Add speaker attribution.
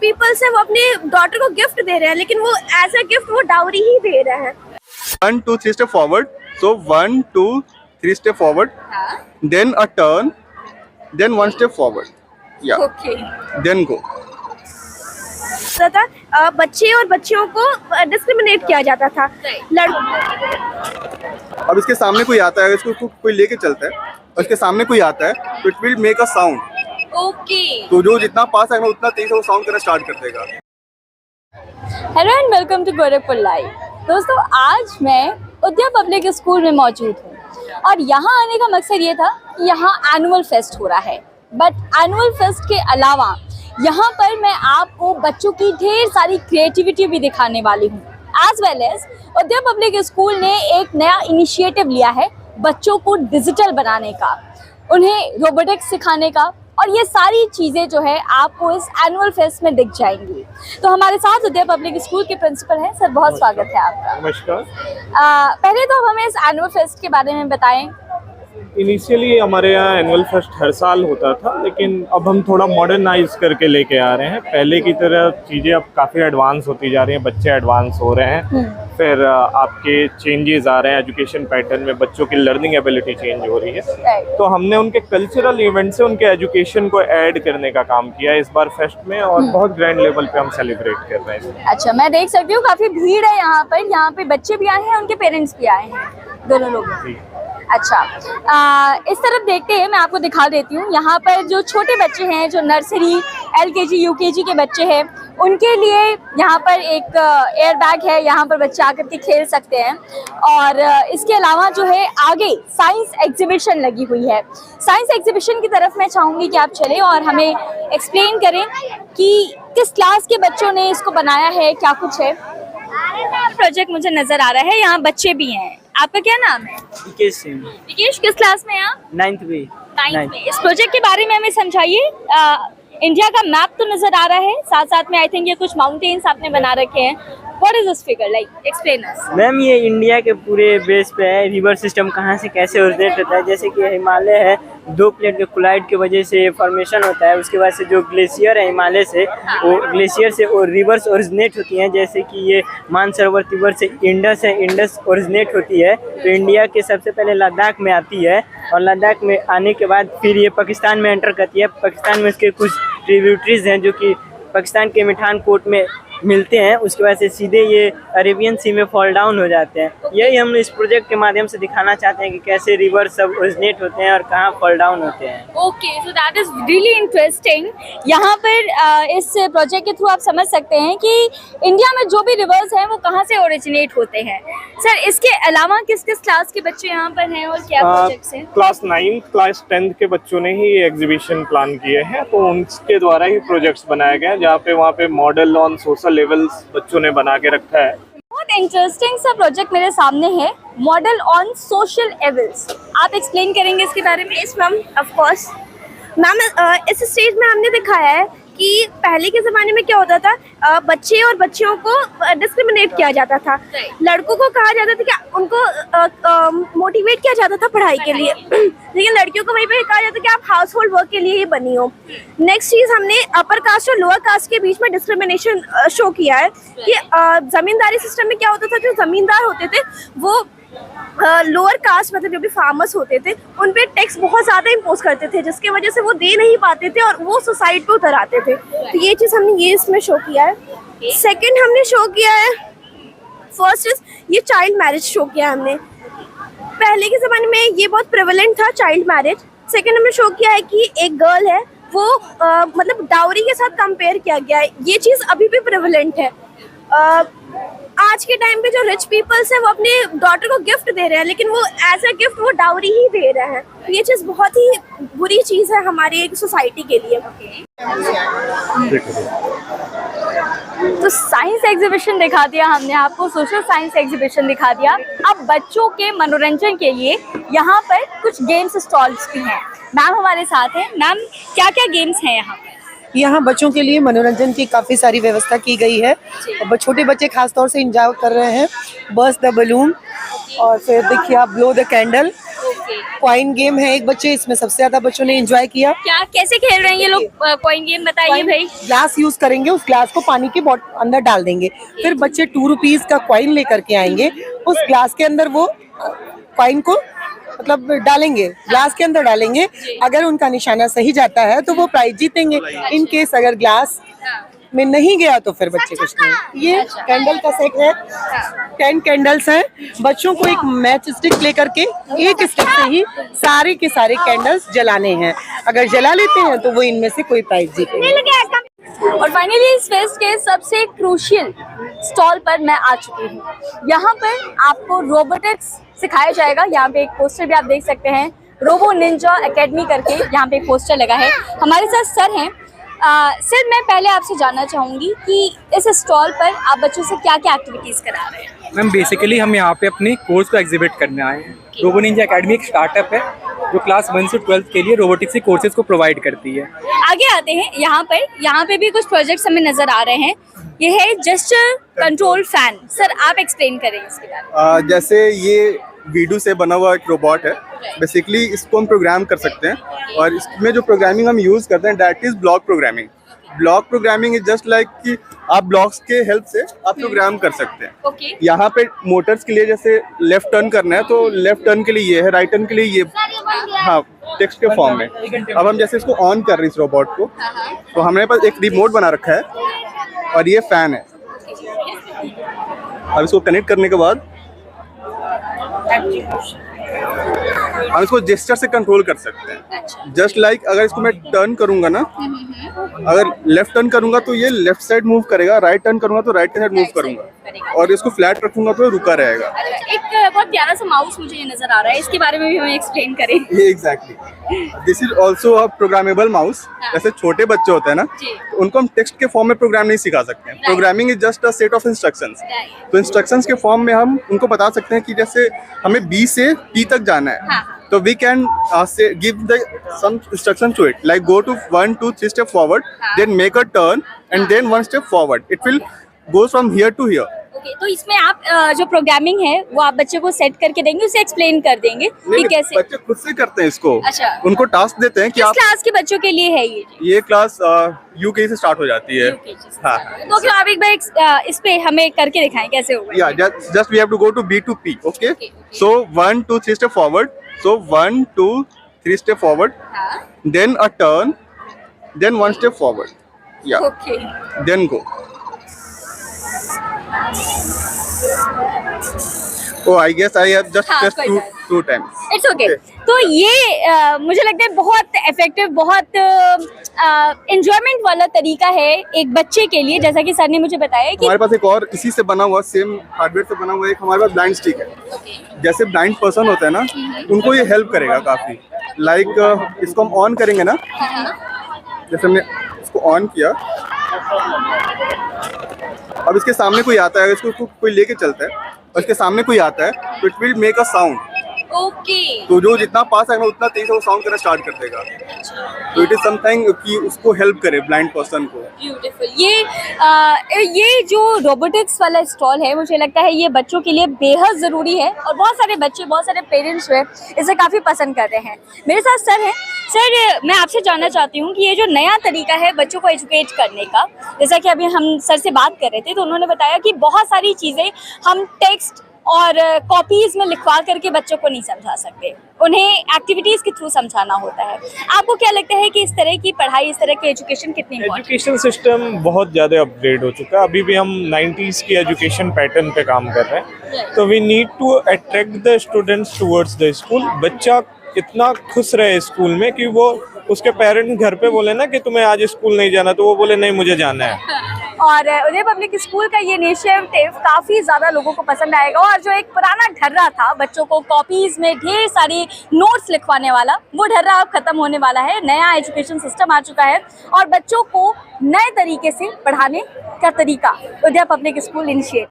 Speaker 1: Peoples है वो अपने डॉटर को गिफ्ट दे रहे हैं, लेकिन वो एज अ गिफ्ट वो डाउरी ही दे रहे हैं।
Speaker 2: 1 2 3 step forward. So 1 2 3 step forward. Then a turn. Then 1 step forward. Yeah.
Speaker 1: Okay.
Speaker 2: Then go.
Speaker 1: बच्चे और बच्चियों को डिस्क्रिमिनेट किया जाता था।
Speaker 2: अब इसके सामने कोई आता है, इसको कोई लेके चलता है और इसके सामने कोई आता है तो it will make a sound.
Speaker 1: Okay.
Speaker 2: तो जो जितना पास आएगा उतना तेज से वो साउंड करना स्टार्ट कर देगा।
Speaker 3: Hello and welcome to Gorakhpur live. दोस्तों, आज मैं उद्या पब्लिक स्कूल में मौजूद हूँ और यहाँ आने का मकसद ये था कि यहाँ एनुअल फेस्ट हो रहा है। बट एनुअल फेस्ट के अलावा यहाँ पर मैं आपको बच्चों की ढेर सारी क्रिएटिविटी भी दिखाने वाली हूँ। एज वेल एज उद्या पब्लिक स्कूल ने एक नया इनिशिएटिव लिया है बच्चों को डिजिटल बनाने का, उन्हें रोबोटिक्स सिखाने का, और ये सारी चीज़ें जो है आपको इस एनुअल फेस्ट में दिख जाएंगी। तो हमारे साथ उद्या पब्लिक स्कूल के प्रिंसिपल हैं। सर, बहुत स्वागत है आपका।
Speaker 4: नमस्कार।
Speaker 3: पहले तो हमें इस एनुअल फेस्ट के बारे में बताएं।
Speaker 4: इनिशियली हमारे यहाँ एनुअल फेस्ट हर साल होता था, लेकिन अब हम थोड़ा मॉडर्नाइज करके लेके आ रहे हैं। पहले की तरह चीज़ें अब काफ़ी एडवांस होती जा रही हैं, बच्चे एडवांस हो रहे हैं। फिर आपके चेंजेस आ रहे हैं एजुकेशन पैटर्न में, बच्चों की लर्निंग एबिलिटी चेंज हो रही है। तो हमने उनके कल्चरल इवेंट से उनके एजुकेशन को ऐड करने का काम किया इस बार फेस्ट में, और बहुत ग्रैंड लेवल पे हम सेलिब्रेट कर रहे हैं।
Speaker 3: अच्छा, मैं देख सकती हूँ काफ़ी भीड़ है यहाँ पर। यहाँ पे बच्चे भी आए हैं, उनके पेरेंट्स भी आए हैं, दोनों लोग। अच्छा, इस तरफ देखते हैं, मैं आपको दिखा देती हूँ। यहाँ पर जो छोटे बच्चे हैं, जो नर्सरी LKG UKG के बच्चे हैं, उनके लिए यहाँ पर एक एयर बैग है, यहाँ पर बच्चे आकर के खेल सकते हैं। और इसके अलावा जो है आगे साइंस एग्जीबिशन लगी हुई है। साइंस एग्जीबिशन की तरफ मैं चाहूँगी कि आप चलें और हमें एक्सप्लेन करें कि किस क्लास के बच्चों ने इसको बनाया है, क्या कुछ है। प्रोजेक्ट मुझे नज़र आ रहा है, यहाँ बच्चे भी हैं। आपका क्या नाम है?
Speaker 5: विकेश सिंह।
Speaker 3: विकेश, किस क्लास में हैं आप?
Speaker 5: 9th में।
Speaker 3: 9th में। इस प्रोजेक्ट के बारे में हमें समझाइए। इंडिया का मैप तो नजर आ रहा है, साथ साथ में आई थिंक ये कुछ माउंटेन्स आपने बना रखे हैं। What is this figure like? Explain us.
Speaker 5: Ma'am, ये इंडिया के पूरे बेस पे है। रिवर सिस्टम कहाँ से कैसे ओरिजिनेट होता है, जैसे कि हिमालय है, 2 प्लेट के कोलाइड की वजह से फॉर्मेशन होता है। उसके बाद से जो ग्लेशियर है हिमालय से, वो ग्लेशियर से और रिवर्स ओरिजिनेट होती हैं। जैसे कि ये मानसरोवर तिब्बत से इंडस है, इंडस ओरिजिनेट होती है तो इंडिया के सबसे पहले लद्दाख में आती है, और लद्दाख में आने के बाद फिर ये पाकिस्तान में एंटर करती है। पाकिस्तान में उसके कुछ ट्रिब्यूटरीज हैं जो कि पाकिस्तान के मिठान कोट में मिलते हैं। उसके बाद से सीधे ये अरेबियन सी में फॉल डाउन हो जाते हैं। यही हम इस प्रोजेक्ट के माध्यम से दिखाना चाहते हैं कि कैसे रिवर सब ओरिजिनेट होते हैं और कहाँ फॉल डाउन होते हैं।
Speaker 3: Okay, so that is really interesting. यहाँ पर इस प्रोजेक्ट के थ्रू आप समझ सकते हैं कि इंडिया में जो भी रिवर्स हैं वो कहाँ से ओरिजिनेट होते हैं। सर, इसके अलावा किस किस क्लास के बच्चे यहाँ पर हैं और क्या प्रोजेक्ट्स हैं?
Speaker 4: क्लास 9th क्लास 10th के बच्चों ने ही एग्जीबिशन प्लान किए हैं, तो उनके द्वारा ही प्रोजेक्ट्स बनाए गए हैं, जहाँ पे वहाँ पे मॉडल ऑन सोशल लेवल्स बच्चों ने बना के रखा है।
Speaker 3: बहुत इंटरेस्टिंग सा प्रोजेक्ट मेरे सामने है, मॉडल ऑन सोशल एविल्स। आप एक्सप्लेन करेंगे इसके बारे में?
Speaker 1: Yes ma'am, of course ma'am. इस स्टेज में हमने दिखाया है कि पहले के ज़माने में क्या होता था, बच्चे और बच्चियों को डिस्क्रिमिनेट किया जाता था। लड़कों को कहा जाता था कि उनको मोटिवेट किया जाता था पढ़ाई के लिए, लेकिन लड़कियों को वहीं पे कहा जाता था कि आप हाउस होल्ड वर्क के लिए ही बनी हो। नेक्स्ट चीज़, हमने अपर कास्ट और लोअर कास्ट के बीच में डिस्क्रिमिनेशन शो किया है कि ज़मींदारी सिस्टम में क्या होता था, जो ज़मींदार होते थे वो लोअर कास्ट मतलब जो भी फार्मर्स होते थे उन पे टैक्स बहुत ज़्यादा इम्पोज करते थे, जिसकी वजह से वो दे नहीं पाते थे और वो सोसाइटी पे उतर आते थे। तो ये चीज़ हमने ये इसमें शो किया है। सेकंड हमने शो किया है, फर्स्ट इज ये चाइल्ड मैरिज शो किया हमने। पहले के ज़माने में ये बहुत प्रेवलेंट था चाइल्ड मैरिज। सेकंड हमने शो किया है कि एक गर्ल है वो मतलब डाउरी के साथ कंपेयर किया गया है। ये चीज़ अभी भी प्रेवलेंट है। आज के टाइम पे जो रिच पीपल्स हैं वो अपने डॉटर को गिफ्ट दे रहे हैं, लेकिन वो एज अ गिफ्ट वो डाउरी ही दे रहे हैं। तो ये चीज़ बहुत ही बुरी चीज़ है हमारी एक सोसाइटी के लिए।
Speaker 3: तो साइंस एग्जीबिशन दिखा दिया हमने आपको, सोशल साइंस एग्जीबिशन दिखा दिया। अब बच्चों के मनोरंजन के लिए यहाँ पर कुछ गेम्स स्टॉल्स भी हैं। मैम हमारे साथ हैं। मैम, क्या क्या गेम्स हैं यहाँ?
Speaker 6: यहाँ बच्चों के लिए मनोरंजन की काफ़ी सारी व्यवस्था की गई है और छोटे बच्चे खास तौर से इंजॉय कर रहे हैं। बर्स्ट द बलून, और फिर देखिए आप blow the candle, coin game है एक बच्चे, इसमें सबसे ज्यादा बच्चों ने एंजॉय किया।
Speaker 3: क्या कैसे खेल रहे हैं ये लोग कॉइन गेम, बताइए भाई।
Speaker 6: ग्लास यूज करेंगे, उस ग्लास को पानी के अंदर डाल देंगे, फिर बच्चे 2 रुपीज का कॉइन लेकर के आएंगे, उस ग्लास के अंदर वो कॉइन को मतलब डालेंगे, ग्लास के अंदर डालेंगे। अगर उनका निशाना सही जाता है तो वो प्राइज जीतेंगे। इन केस अगर ग्लास में नहीं गया तो फिर बच्चे कुछ नहीं। ये कैंडल का सेट है, 10 कैंडल्स हैं। बच्चों को एक मैच स्टिक लेकर के एक स्टिक से ही सारे के सारे कैंडल्स जलाने हैं। अगर जला लेते हैं तो वो इनमें से कोई प्राइज जीतेंगे।
Speaker 3: और फाइनली इस फेस्ट के सबसे क्रूशियल स्टॉल पर मैं आ चुकी हूँ। यहाँ पर आपको रोबोटिक्स सिखाया जाएगा। यहाँ पे एक पोस्टर भी आप देख सकते हैं, रोबो निंजा एकेडमी करके यहाँ पे एक पोस्टर लगा है। हमारे साथ सर हैं। सर, मैं पहले आपसे जानना चाहूँगी कि इस स्टॉल पर आप बच्चों से क्या क्या एक्टिविटीज़ करा रहे हैं?
Speaker 7: मैम बेसिकली हम यहाँ पे अपने कोर्स को एग्जिबिट करने आए हैं। रोबो निंजा एकेडमी एक स्टार्टअप है जो क्लास 1 से 12th के लिए रोबोटिक्स के कोर्सेज को प्रोवाइड करती है।
Speaker 3: आगे आते हैं। यहाँ पे भी कुछ प्रोजेक्ट्स हमें नजर आ रहे हैं। ये है जेस्चर कंट्रोल फैन। सर, आप एक्सप्लेन करें इसके बारे में।
Speaker 2: जैसे ये वीडू से बना हुआ एक रोबोट है। बेसिकली इसको हम प्रोग्राम कर सकते हैं और इसमें जो प्रोग्रामिंग हम यूज़ करते हैं that is block programming. Block programming is just like कि आप ब्लॉक्स के हेल्प से आप प्रोग्राम कर सकते हैं।
Speaker 3: ओके।
Speaker 2: यहाँ पे मोटर्स के लिए जैसे लेफ्ट टर्न करना है तो लेफ्ट टर्न के लिए ये है, राइट टर्न के लिए ये, हाँ, टेक्स्ट के फॉर्म में। अब हम जैसे इसको ऑन कर रहे हैं इस रोबोट को, तो हमारे पास एक रिमोट बना रखा है और ये फैन है। अब इसको कनेक्ट करने के बाद हम इसको जेस्चर से कंट्रोल कर सकते हैं। जस्ट लाइक अगर इसको मैं टर्न करूंगा ना, अगर लेफ्ट टर्न करूंगा तो ये लेफ्ट साइड मूव करेगा, राइट टर्न करूंगा तो राइट साइड मूव करूंगा, और इसको फ्लैट रखूंगा तो रुका रहेगा।
Speaker 3: एक बहुत प्यारा सा माउस मुझे ये नजर आ रहा है, इसके बारे में भी हमें एक्सप्लेन करें।
Speaker 2: Exactly, this is also a programmable mouse. जैसे छोटे बच्चे होते हैं ना, तो उनको हम टेक्स्ट के फॉर्म में प्रोग्राम नहीं सिखा सकते हैं। Programming is just a set of instructions. तो इंस्ट्रक्शंस के फॉर्म में हम उनको बता सकते हैं कि जैसे हमें बी से पी तक जाना है, तो we can give the some instruction to it, like go to 1 2 3 step forward, then make a turn and then 1 step forward. It will goes from here to here.
Speaker 3: Okay, तो इसमें आप जो programming है वो आप बच्चे को सेट करके देंगे, उसे एक्सप्लेन कर देंगे कि कैसे।
Speaker 2: बच्चे खुद से करते हैं इसको।
Speaker 3: अच्छा।
Speaker 2: उनको टास्क देते हैं कि
Speaker 3: किस
Speaker 2: आप,
Speaker 3: क्लास के बच्चों के लिए है ये
Speaker 2: क्लास यूकेजी से स्टार्ट हो जाती है। हाँ।
Speaker 3: तो क्या आप एक बार इस पे हमें करके दिखाएं कैसे होगा?
Speaker 2: Yeah, just we have to go to B to P. Okay. So 1 2 3 step forward. So 1 2 3 step forward. Then a turn. Then 1 step forward. Yeah.
Speaker 3: Okay.
Speaker 2: Then go. Oh, I guess I have just
Speaker 3: हाँ,
Speaker 2: pressed
Speaker 3: कोई बात
Speaker 2: two times.
Speaker 3: It's okay. तो ये मुझे लगता है बहुत effective, बहुत एंजॉयमेंट वाला तरीका है एक बच्चे के लिए, जैसा कि सर ने मुझे बताया कि
Speaker 2: हमारे पास एक और इसी से बना हुआ, सेम हार्डवेयर से बना हुआ एक हमारे पास ब्लाइंड स्टिक है। जैसे ब्लाइंड पर्सन होता है ना, उनको ये हेल्प करेगा काफी। लाइक इसको हम ऑन करेंगे ना, जैसे हमने इसको ऑन किया, अब इसके सामने कोई आता है, इसको कोई लेके चलता है और इसके सामने कोई आता है, तो it will make a sound.
Speaker 3: Okay.
Speaker 2: तो जो जितना पास आएगा उतना तेज से वो साउंड करना स्टार्ट कर देगा। तो इट इज समथिंग कि उसको हेल्प करे ब्लाइंड पर्सन को।
Speaker 3: ब्यूटीफुल। ये जो रोबोटिक्स वाला स्टॉल है, मुझे लगता है ये बच्चों के लिए बेहद ज़रूरी है और बहुत सारे बच्चे, बहुत सारे पेरेंट्स हैं इसे काफ़ी पसंद कर रहे हैं। मेरे साथ सर हैं। सर, मैं आपसे जानना चाहती हूँ कि ये जो नया तरीका है बच्चों को एजुकेट करने का, जैसा कि अभी हम सर से बात कर रहे थे तो उन्होंने बताया कि बहुत सारी चीज़ें हम टेक्स्ट और कॉपीज में लिखवा करके बच्चों को नहीं समझा सकते, उन्हें एक्टिविटीज के थ्रू समझाना होता है। आपको क्या लगता है कि इस तरह की पढ़ाई, इस तरह की एजुकेशन कितनी इम्पोर्टेंट?
Speaker 4: एजुकेशन सिस्टम बहुत ज़्यादा अपग्रेड हो चुका है। अभी भी हम 90s की एजुकेशन पैटर्न पे काम कर रहे हैं। तो we need to attract the students towards the school. बच्चा इतना खुश रहे स्कूल में कि वो, उसके पेरेंट्स घर पे बोले ना कि तुम्हें आज स्कूल नहीं जाना, तो वो बोले नहीं मुझे जाना है।
Speaker 3: और उदय पब्लिक स्कूल का ये इनिशिएटिव काफ़ी ज़्यादा लोगों को पसंद आएगा। और जो एक पुराना ढर्रा था बच्चों को कॉपीज़ में ढेर सारी नोट्स लिखवाने वाला, वो ढर्रा अब खत्म होने वाला है। नया एजुकेशन सिस्टम आ चुका है और बच्चों को नए तरीके से पढ़ाने का तरीका उदय पब्लिक स्कूल इनिशिएट